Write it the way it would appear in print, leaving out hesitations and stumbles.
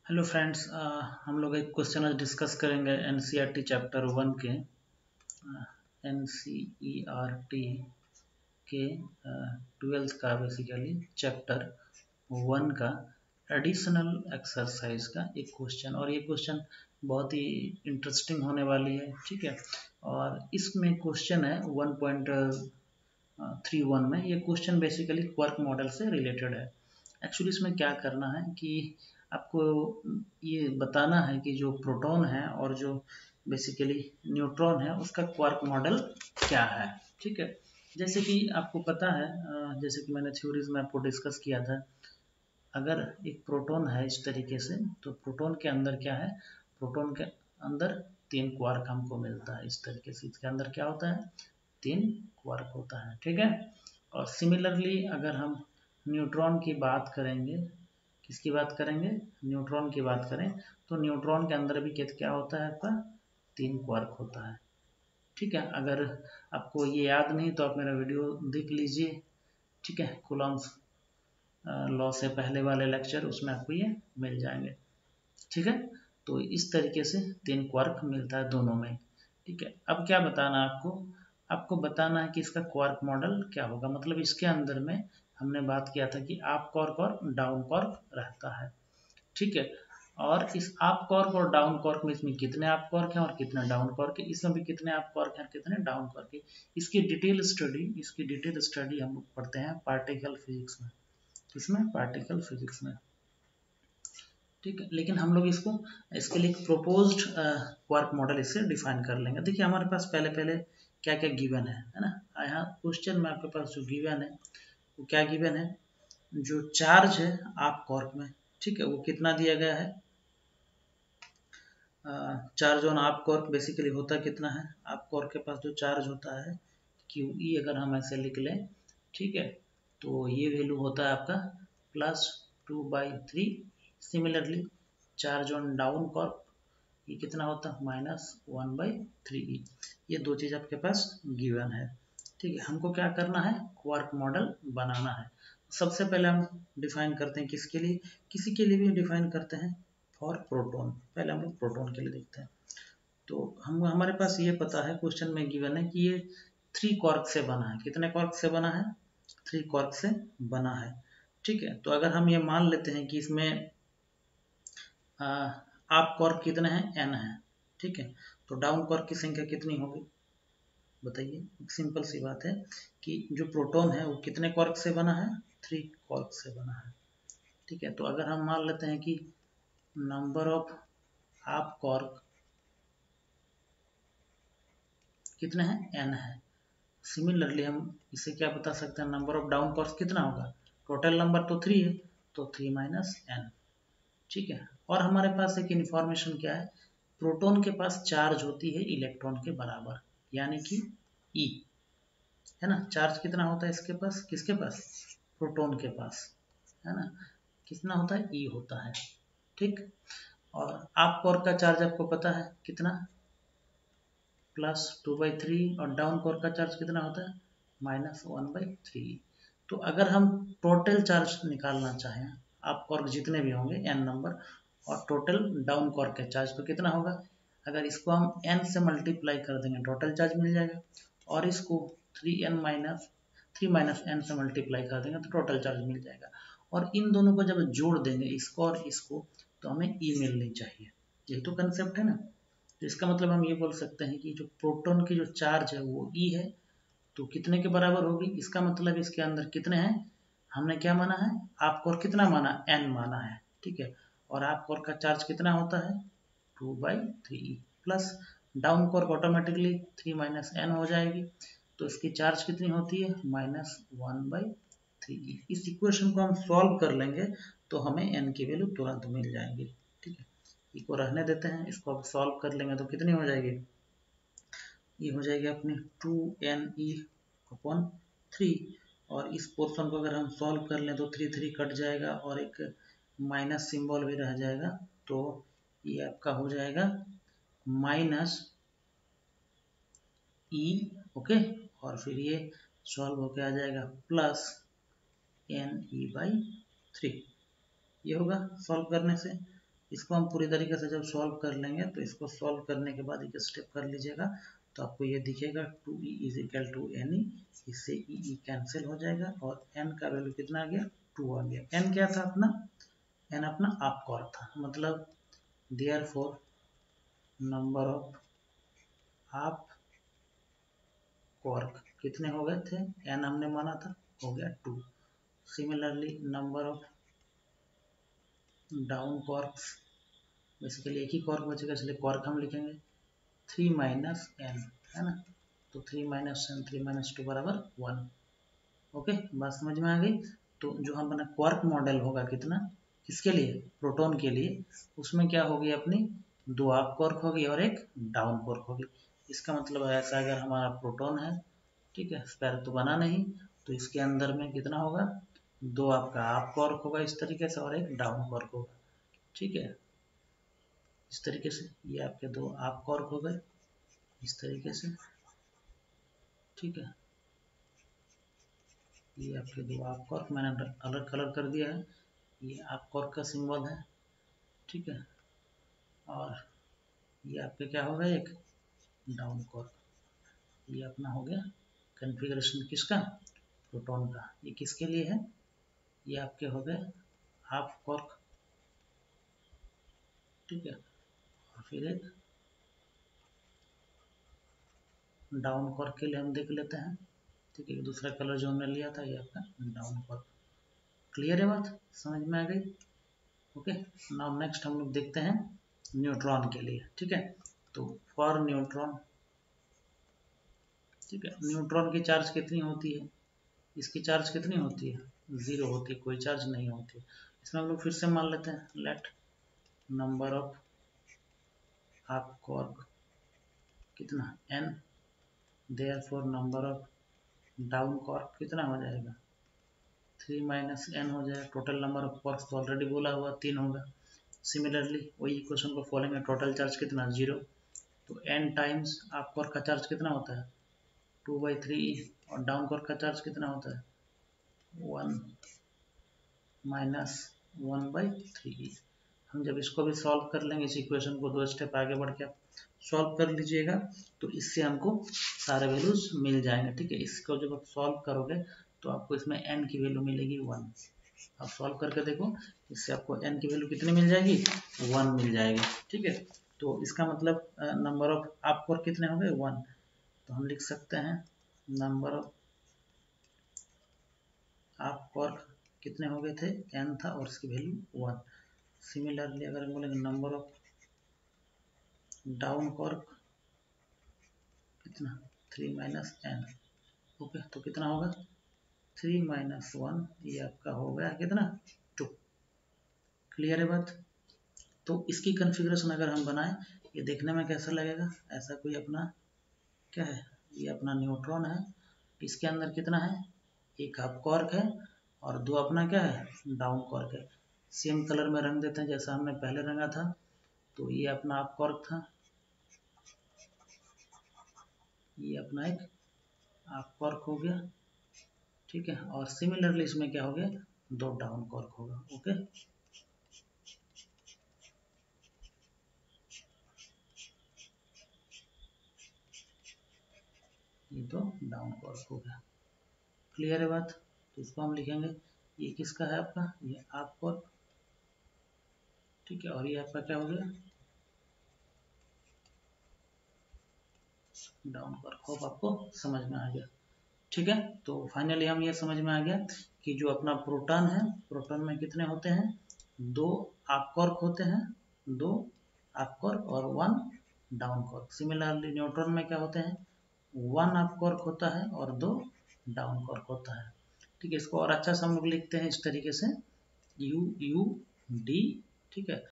Hello friends, हम लोग एक क्वेश्चन आज डिस्कस करेंगे एनसीईआरटी चैप्टर 1 के एनसीईआरटी के 12th का बेसिकली चैप्टर 1 का एडिशनल एक्सरसाइज का एक क्वेश्चन। और ये क्वेश्चन बहुत ही इंटरेस्टिंग होने वाली है, ठीक है। और इसमें क्वेश्चन है 1.31 में। ये क्वेश्चन बेसिकली क्वार्क मॉडल से रिलेटेड है। एक्चुअली इसमें क्या करना है कि आपको ये बताना है कि जो प्रोटॉन है और जो बेसिकली न्यूट्रॉन है उसका क्वार्क मॉडल क्या है, ठीक है। जैसे कि आपको पता है, जैसे कि मैंने थ्योरीज में आपको डिस्कस किया था, अगर एक प्रोटॉन है इस तरीके से, तो प्रोटॉन के अंदर क्या है, प्रोटॉन के अंदर 3 क्वार्क हमको मिलता है। इस तरीके से इसके अंदर क्या होता है, 3 क्वार्क होता है, ठीक है। और सिमिलरली अगर हम न्यूट्रॉन की बात करेंगे, किसकी बात करेंगे, न्यूट्रॉन की बात करें, तो न्यूट्रॉन के अंदर भी क्या होता है, आपका 3 क्वार्क होता है, ठीक है। अगर आपको ये याद नहीं तो आप मेरा वीडियो देख लीजिए, ठीक है। कूलॉम्स लॉ से पहले वाले लेक्चर, उसमें आपको ये मिल जाएंगे, ठीक है। तो इस तरीके से 3 क्वार्क मिलता है दोनों में, ठीक है। अब क्या बताना है आपको, आपको बताना है कि इसका क्वार्क मॉडल क्या होगा। मतलब इसके अंदर में हमने बात किया था कि अप क्वार्क और डाउन क्वार्क रहता है, ठीक है। और इस अप क्वार्क और डाउन क्वार्क में इसमें कितने अप क्वार्क हैं और कितने डाउन क्वार्क है, इसमें भी कितने अप क्वार्क हैं कितने डाउन क्वार्क है। इसकी डिटेल स्टडी हम लोग पढ़ते हैं पार्टिकल फिजिक्स में, किसमें, पार्टिकल फिजिक्स में, ठीक है। लेकिन हम लोग इसको इसके लिए एक प्रोपोज्ड क्वार्क मॉडल इससे डिफाइन कर लेंगे। देखिए हमारे पास पहले पहले क्या क्या गिवन है ना। यहाँ क्वेश्चन में आपके पास जो गिवन है वो क्या गिवन है, जो चार्ज है आप क्वार्क में, ठीक है, वो कितना दिया गया है। चार्ज ऑन आप क्वार्क बेसिकली होता कितना है, आप क्वार्क के पास जो चार्ज होता है क्यू ई, अगर हम ऐसे लिख लें, ठीक है, तो ये वैल्यू होता है आपका +2/3। Similarly charge on down quark ये कितना होता है, -1/3। ये दो चीज आपके पास गिवन है, ठीक है। हमको क्या करना है, क्वार्क मॉडल बनाना है। सबसे पहले हम डिफाइन करते हैं किसके लिए, किसी के लिए भी डिफाइन करते हैं फॉर प्रोटॉन। पहले हम लोग प्रोटॉन के लिए देखते हैं। तो हम हमारे पास ये पता है, क्वेश्चन में गिवन है कि ये 3 क्वार्क से बना है। कितने क्वार्क से बना है, 3 क्वार्क से बना है, ठीक है। तो अगर हम ये मान लेते हैं कि इसमें आप क्वार्क कितने हैं, n है, ठीक है, तो डाउन क्वार्क की संख्या कितनी होगी बताइए। एक सिंपल सी बात है कि जो प्रोटॉन है वो कितने क्वार्क से बना है, 3 क्वार्क से बना है, ठीक है। तो अगर हम मान लेते हैं कि नंबर ऑफ आप क्वार्क कितने हैं, n है। सिमिलरली हम इसे क्या बता सकते हैं, नंबर ऑफ डाउन क्वार्क कितना होगा, टोटल नंबर तो 3 है, तो 3 - n, ठीक है। और हमारे पास एक इन्फॉर्मेशन क्या है, प्रोटॉन के पास चार्ज होती है इलेक्ट्रॉन के बराबर, यानी कि E, है ना। चार्ज कितना होता है इसके पास, किसके पास, प्रोटॉन के पास, है ना, कितना होता है, E होता है, ठीक। और आप क्वार्क का चार्ज आपको पता है कितना, +2/3, और डाउन क्वार्क का चार्ज कितना होता है, -1/3। तो अगर हम टोटल चार्ज निकालना चाहें, आप क्वार्क जितने भी होंगे n नंबर, और टोटल डाउन क्वार्क का चार्ज तो कितना होगा, अगर इसको हम n से मल्टीप्लाई कर देंगे टोटल चार्ज मिल जाएगा, और इसको 3 - n से मल्टीप्लाई कर देंगे तो टोटल चार्ज मिल जाएगा। और इन दोनों को जब जोड़ देंगे, इसको और इसको, तो हमें E मिलनी चाहिए। यही तो कंसेप्ट है ना। तो इसका मतलब हम ये बोल सकते हैं कि जो प्रोटॉन की जो चार्ज है वो E है, तो कितने के बराबर होगी, इसका मतलब इसके अंदर कितने हैं, हमने क्या माना है, आप कोर कितना माना, n माना है, ठीक है। और आप कोर का चार्ज कितना होता है, 2/3, plus down core automatically 3 - n हो जाएगी, तो इसकी चार्ज कितनी होती है, -1/3। इस इक्वेशन को हम सॉल्व कर लेंगे तो हमें n की वैल्यू तुरंत मिल जाएगी, ठीक है। इसको रहने देते हैं, इसको अब सॉल्व कर लेंगे तो कितनी हो जाएगी, ये हो जाएगी अपनी 2ne/3। और इस पोर्शन को अगर हम सॉल्व कर लें तो 3 कट जाएगा और एक माइनस सिंबल भी रह जाएगा, तो ये आपका हो जाएगा -e, ओके। और फिर ये सॉल्व होके आ जाएगा +ne/3, ये होगा सॉल्व करने से। इसको हम पूरी तरीके से जब सॉल्व कर लेंगे तो इसको सॉल्व करने के बाद एक स्टेप कर लीजिएगा तो आपको ये दिखेगा 2e is equal to NE, इससे ई कैंसिल हो जाएगा और n का वैल्यू कितना आ गया 2 आ गया। n क्या था अपना, n अपना आप कॉर्क था, मतलब देयरफॉर नंबर ऑफ आप कॉर्क कितने हो गए थे, n हमने माना था, हो गया 2। Similarly number of down quarks, basically एक ही कॉर्क बचेगा इसलिए कॉर्क हम लिखेंगे 3 माइनस n, है ना, तो 3 माइनस n 3 माइनस 2 बराबर 1। ओके, बात समझ में आ गई। तो जो हमारा क्वार्क मॉडल होगा कितना, किसके लिए, प्रोटॉन के लिए, उसमें क्या होगी अपनी 2 अप क्वार्क होगी और एक डाउन क्वार्क होगी। इसका मतलब है ऐसा, अगर हमारा प्रोटॉन है, ठीक है, स्पेयर तो बना नहीं, तो इसके अंदर में कितना होगा 2 आपका अप क्वार्क होगा इस तरीके से और एक डाउन क्वार्क होगा, ठीक है, इस तरीके से। ये आपके 2 अप क्वार्क हो गए इस तरीके से, ठीक है, ये आपके 2 अप क्वार्क मैंने अलग कलर कर दिया है, ये अप क्वार्क का सिंबल है, ठीक है, और ये आपके क्या होगा एक डाउन क्वार्क। ये अपना हो गया कॉन्फ़िगरेशन किसका, प्रोटॉन का। ये किसके लिए है, ये आपके हो गए हाफ क्वार्क, ठीक है, और फिर एक डाउन क्वार्क के लिए हम देख लेते हैं, ठीक है, दूसरा कलर जो हमने लिया था ये आपका डाउन क्वार्क। क्लियर है बात, समझ में आ गई। ओके, नाउ नेक्स्ट हम लोग देखते हैं न्यूट्रॉन के लिए, ठीक है। तो फॉर न्यूट्रॉन, ठीक है, न्यूट्रॉन की चार्ज कितनी होती है, इसकी चार्ज कितनी होती है 0 होती है, कोई चार्ज नहीं होती। इसमें हम लोग फिर से मान लेते हैं, let number of up quark कितना n, therefore number of down quark कितना हो जाएगा 3 माइनस n हो जाएगा। टोटल नंबर ऑफ क्वार्क्स तो ऑलरेडी बोला हुआ 3 होगा। सिमिलरली वही इक्वेशन को फॉलोइंग है, टोटल चार्ज कितना 0, तो n टाइम्स अप क्वार्क का चार्ज कितना होता है 2/3 और डाउन क्वार्क का चार्ज कितना होता है 1 माइनस 1/3। हम जब इसको भी सॉल्व कर लेंगे, इस इक्वेशन को 2 स्टेप आगे बढ़ के सॉल्व कर लीजिएगा तो इससे हमको सारे वैल्यूज मिल जाएंगे, ठीक है। इसको जब आप सॉल्व करोगे तो आपको इसमें n की वैल्यू मिलेगी 1। अब सॉल्व करके देखो, इससे आपको n की वैल्यू कितनी मिल जाएगी 1 मिल जाएगी, ठीक है। तो इसका मतलब नंबर ऑफ आपको कितने हो गए 1, तो हम लिख सकते हैं नंबर ऑफ आप कॉर्क कितने हो गए थे n था और इसकी वैल्यू 1। सिमिलरली अगर हम बोलेंगे नंबर ऑफ डाउन कॉर्क कितना 3 माइनस n, ओके, तो कितना होगा 3 माइनस 1, ये आपका हो गया कितना 2। क्लियर है बात। तो इसकी कॉन्फ़िगरेशन अगर हम बनाएं, ये देखने में कैसा लगेगा, ऐसा कोई अपना क्या है, ये अपना न्यूट्रॉन है, इसके अंदर कितना है एक अप क्वार्क है और 2 अपना क्या है डाउन क्वार्क है। सेम कलर में रंग देते हैं जैसा हमने पहले रंगा था। तो ये अपना अप क्वार्क था, ये अपना एक अप क्वार्क हो गया, ठीक है, और सिमिलरली इसमें क्या हो गया 2 डाउन क्वार्क होगा, ओके। ये तो डाउन क्वार्क हो गया। क्लियर है बात। तो इसको हम लिखेंगे, ये किसका है आपका, ये अप क्वार्क, ठीक है, और ये आपका क्या हो गया डाउन क्वार्क। होप आपको समझ में आ गया, ठीक है। तो फाइनली हम ये समझ में आ गया कि जो अपना प्रोटॉन है, प्रोटॉन में कितने होते हैं 2 अप क्वार्क होते हैं, 2 अप क्वार्क और 1 डाउन क्वार्क। सिमिलरली न्यूट्रॉन में क्या होते हैं 1 अप क्वार्क होता है और 2 डाउन क्वार्क होता है, ठीक है। इसको और अच्छा से हम लोग लिखते हैं इस तरीके से U U D, ठीक है।